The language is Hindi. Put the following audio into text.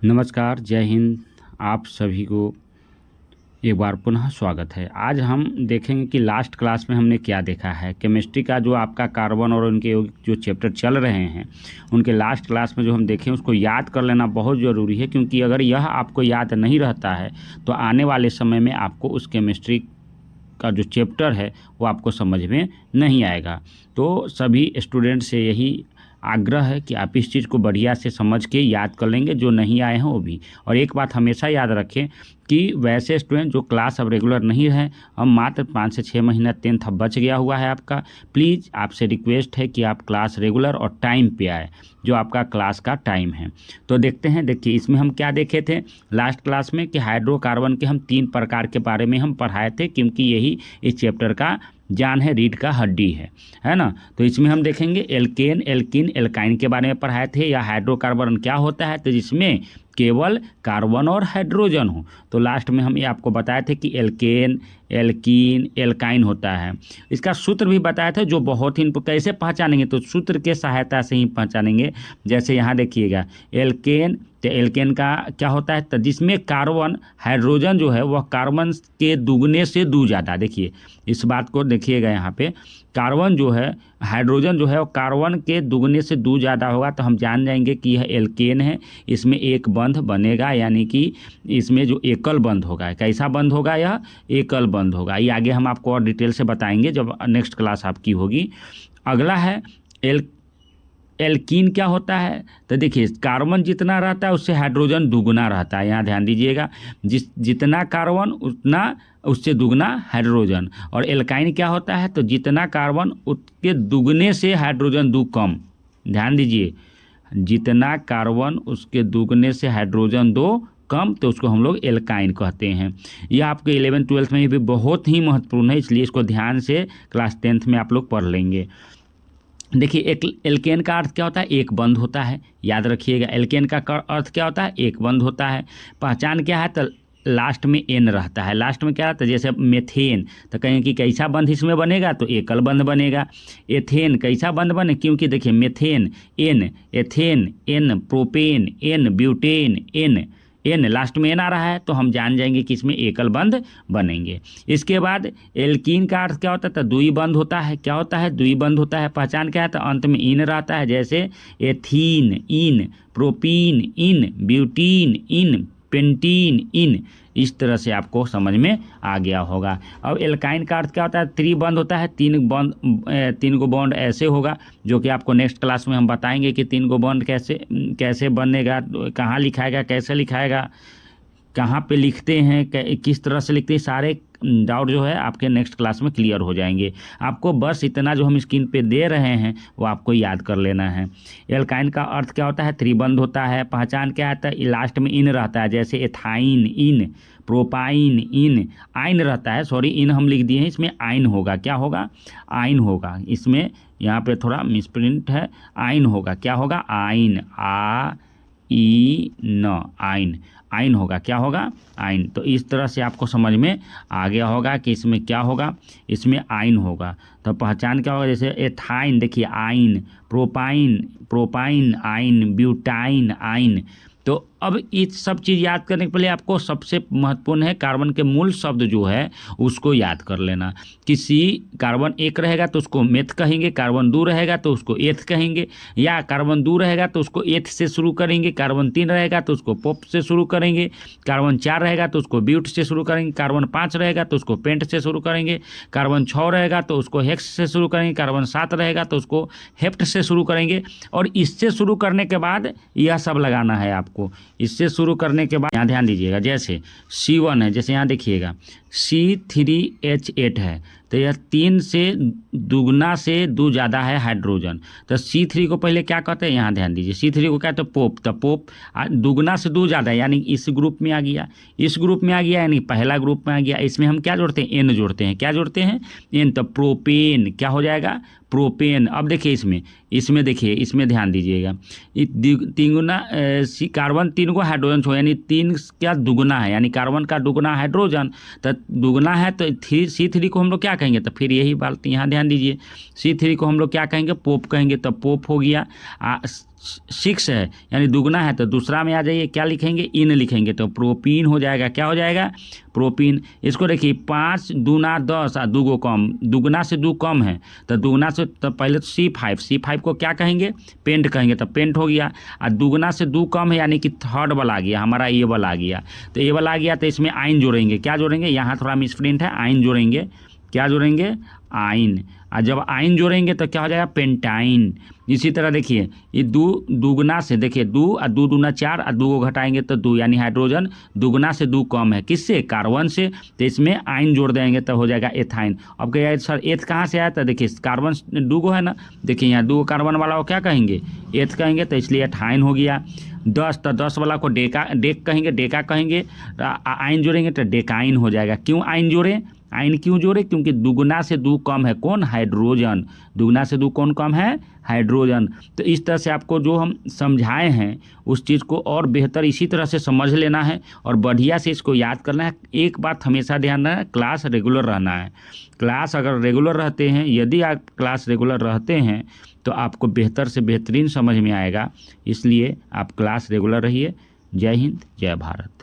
नमस्कार, जय हिंद। आप सभी को एक बार पुनः स्वागत है। आज हम देखेंगे कि लास्ट क्लास में हमने क्या देखा है। केमिस्ट्री का जो आपका कार्बन और उनके जो चैप्टर चल रहे हैं, उनके लास्ट क्लास में जो हम देखें उसको याद कर लेना बहुत ज़रूरी है, क्योंकि अगर यह आपको याद नहीं रहता है तो आने वाले समय में आपको उस केमिस्ट्री का जो चैप्टर है वो आपको समझ में नहीं आएगा। तो सभी स्टूडेंट से यही आग्रह है कि आप इस चीज़ को बढ़िया से समझ के याद कर लेंगे, जो नहीं आए हैं वो भी। और एक बात हमेशा याद रखें कि वैसे स्टूडेंट जो क्लास अब रेगुलर नहीं है, हम मात्र 5 से 6 महीना 10th अब बच गया हुआ है आपका, प्लीज़ आपसे रिक्वेस्ट है कि आप क्लास रेगुलर और टाइम पे आए, जो आपका क्लास का टाइम है। तो देखते हैं, देखिए इसमें हम क्या देखे थे लास्ट क्लास में कि हाइड्रोकार्बन के हम 3 प्रकार के बारे में हम पढ़ाए थे, क्योंकि यही इस चैप्टर का जान है, रीढ़ का हड्डी है ना। तो इसमें हम देखेंगे एल्केन, एल्कीन, एल्काइन के बारे में पढ़ाए थे, या हाइड्रोकार्बन क्या होता है, तो जिसमें केवल कार्बन और हाइड्रोजन हो। तो लास्ट में हम ये आपको बताए थे कि एल्केन, एल्कीन, एल्काइन होता है। इसका सूत्र भी बताया था, जो बहुत ही कैसे पहचानेंगे, तो सूत्र के सहायता से ही पहचानेंगे। जैसे यहाँ देखिएगा एल्केन, तो एल्केन का क्या होता है, तो जिसमें कार्बन, हाइड्रोजन जो है वह कार्बन के दुगने से दो ज़्यादा। देखिए इस बात को देखिएगा, यहाँ पे कार्बन जो है, हाइड्रोजन जो है वो कार्बन के दुगने से दो ज़्यादा होगा, तो हम जान जाएंगे कि यह एल्केन है। इसमें एक बंध बनेगा, यानी कि इसमें जो एकल बंध होगा, कैसा बंध होगा, यह एकल बंध होगा। ये आगे हम आपको और डिटेल से बताएंगे जब नेक्स्ट क्लास आपकी होगी। अगला है एल्कीन क्या होता है, तो देखिए कार्बन जितना रहता है उससे हाइड्रोजन दुगुना रहता है। यहाँ ध्यान दीजिएगा, जितना कार्बन उतना उससे दुगना हाइड्रोजन। और एल्काइन क्या होता है, तो जितना कार्बन उसके दुगने से हाइड्रोजन दो कम। ध्यान दीजिए, जितना कार्बन उसके दुगने से हाइड्रोजन दो कम, तो उसको हम लोग एल्काइन कहते हैं। यह आपके 11th 12th में भी बहुत ही महत्वपूर्ण है, इसलिए इसको ध्यान से क्लास 10th में आप लोग पढ़ लेंगे। देखिए एक एल्केन का अर्थ क्या होता है, एक बंध होता है। याद रखिएगा, एल्केन का अर्थ क्या होता है, एक बंध होता है। पहचान क्या है, तो लास्ट में एन रहता है। लास्ट में क्या रहता है, जैसे मेथेन, तो कहें कि कैसा बंध इसमें बनेगा, तो एकल बंध बनेगा। एथेन कैसा बंध बने, क्योंकि देखिए methane ane, ethane ane, propane ane, butane ane last में एन आ रहा है, तो हम जान जाएंगे कि इसमें एकल बंध बनेंगे। इसके बाद एल्कीन का अर्थ क्या होता है, तो दुई बंध होता है। क्या होता है, दुई बंध होता है। पहचान क्या है, तो अंत में इन रहता है, जैसे एथीन इन, प्रोपीन इन, ब्यूटीन इन, पेंटीन इन। इस तरह से आपको समझ में आ गया होगा। अब एल्काइन का अर्थ क्या होता है, त्रिबंध होता है। 3 गो बॉन्ड ऐसे होगा, जो कि आपको नेक्स्ट क्लास में हम बताएंगे कि 3 गो बॉन्ड कैसे बनेगा, कहाँ लिखाएगा, कैसे लिखाएगा, कहाँ पे लिखते हैं, किस तरह से लिखते हैं, सारे डाउट जो है आपके नेक्स्ट क्लास में क्लियर हो जाएंगे। आपको बस इतना जो हम स्क्रीन पे दे रहे हैं वो आपको याद कर लेना है। एल्काइन का अर्थ क्या होता है, त्रिबंध होता है। पहचान क्या आता है, लास्ट में इन रहता है, जैसे एथाइन इन, प्रोपाइन इन, आइन रहता है, सॉरी इन हम लिख दिए हैं, इसमें आइन होगा। क्या होगा, आइन होगा। इसमें यहाँ पे थोड़ा मिसप्रिंट है, आइन होगा। क्या होगा, आइन, आ ई न, आइन, आइन होगा। क्या होगा, आइन। तो इस तरह से आपको समझ में आ गया होगा कि इसमें क्या होगा, इसमें आइन होगा। तो पहचान क्या होगा, जैसे एथाइन देखिए आइन, प्रोपाइन आइन, ब्यूटाइन आइन। तो अब इस सब चीज़ याद करने के पहले आपको सबसे महत्वपूर्ण है कार्बन के मूल शब्द जो है उसको याद कर लेना। किसी कार्बन एक रहेगा तो उसको मेथ कहेंगे, कार्बन 2 रहेगा तो उसको एथ कहेंगे, या कार्बन 2 रहेगा तो उसको एथ से शुरू करेंगे, कार्बन 3 रहेगा तो उसको पोप से शुरू करेंगे, कार्बन 4 रहेगा तो उसको ब्यूट से शुरू करेंगे, कार्बन 5 रहेगा तो उसको पेंट से शुरू करेंगे, कार्बन 6 रहेगा तो उसको हेक्स से शुरू करेंगे, कार्बन 7 रहेगा तो उसको हेप्ट से शुरू करेंगे। और इससे शुरू करने के बाद यह सब लगाना है आपको। इससे शुरू करने के बाद यहाँ ध्यान दीजिएगा, जैसे C1 है, जैसे यहाँ देखिएगा C3H8 है, तो यह 3 से दुगना से 2 ज़्यादा है हाइड्रोजन। तो C3 को पहले क्या कहते हैं, यहाँ ध्यान दीजिए, C3 को कहते हैं पोप। तो पोप दुगना से 2 ज़्यादा है, यानी इस ग्रुप में आ गया, इस ग्रुप में आ गया, यानी पहला ग्रुप में आ गया। इसमें हम क्या जोड़ते हैं, एन जोड़ते हैं। क्या जोड़ते हैं, एन। तो प्रोपेन क्या हो जाएगा, प्रोपेन। अब देखिए इसमें देखिए, इसमें ध्यान दीजिएगा, कार्बन 3 को हाइड्रोजन छोड़, यानी 3 क्या दुगना है, यानी कार्बन का दुगना हाइड्रोजन। तो दुगना है तो C3 को हम लोग क्या कहेंगे, तो फिर यही बात यहाँ ध्यान दीजिए, C3 को हम लोग क्या कहेंगे, पोप कहेंगे। तो पोप हो गया। 6 है यानी दुगना है, तो दूसरा में आ जाइए, क्या लिखेंगे, इन लिखेंगे, तो प्रोपीन हो जाएगा। क्या हो जाएगा, प्रोपीन। इसको देखिए 5 दूना 10 और 2 कम, दुगना से 2 कम है, तो दुगना से तो पहले तो C5 को क्या कहेंगे, पेंट कहेंगे, तो पेंट हो गया। और दुगना से 2 कम है यानी कि थर्ड वाला आ गया, हमारा ये वाला आ गया। तो ये वाला आ गया, तो इसमें आइन जोड़ेंगे। क्या जोड़ेंगे, यहाँ थोड़ा मिसप्रिंट है, आइन जोड़ेंगे। क्या जोड़ेंगे, आइन। और जब आइन जोड़ेंगे तो क्या हो जाएगा, पेंटाइन। इसी तरह देखिए ये दुगना से, देखिए 2 और 2 दूना 4 और 2 को घटाएंगे तो 2, यानी हाइड्रोजन दुगना से 2 कम है, किससे, कार्बन से। तो इसमें आइन जोड़ देंगे तो हो जाएगा एथाइन। अब कहेगा सर एथ कहाँ से आया, तो देखिए कार्बन 2 को है ना, देखिए यहाँ 2 कार्बन वाला को क्या कहेंगे, एथ कहेंगे, तो इसलिए एथाइन हो गया। 10, तो 10 वाला को डेक कहेंगे, आइन जोड़ेंगे तो डेकाइन हो जाएगा। क्यों आइन जोड़े, आइन क्यों जोड़े, क्योंकि दुगना से 2 कम है, कौन, हाइड्रोजन। दुगना से 2 कौन कम है, हाइड्रोजन। तो इस तरह से आपको जो हम समझाए हैं उस चीज़ को और बेहतर इसी तरह से समझ लेना है और बढ़िया से इसको याद करना है। एक बात हमेशा ध्यान रखना है, क्लास रेगुलर रहना है। क्लास अगर रेगुलर रहते हैं, यदि आप क्लास रेगुलर रहते हैं तो आपको बेहतर से बेहतरीन समझ में आएगा। इसलिए आप क्लास रेगुलर रहिए। जय हिंद, जय भारत।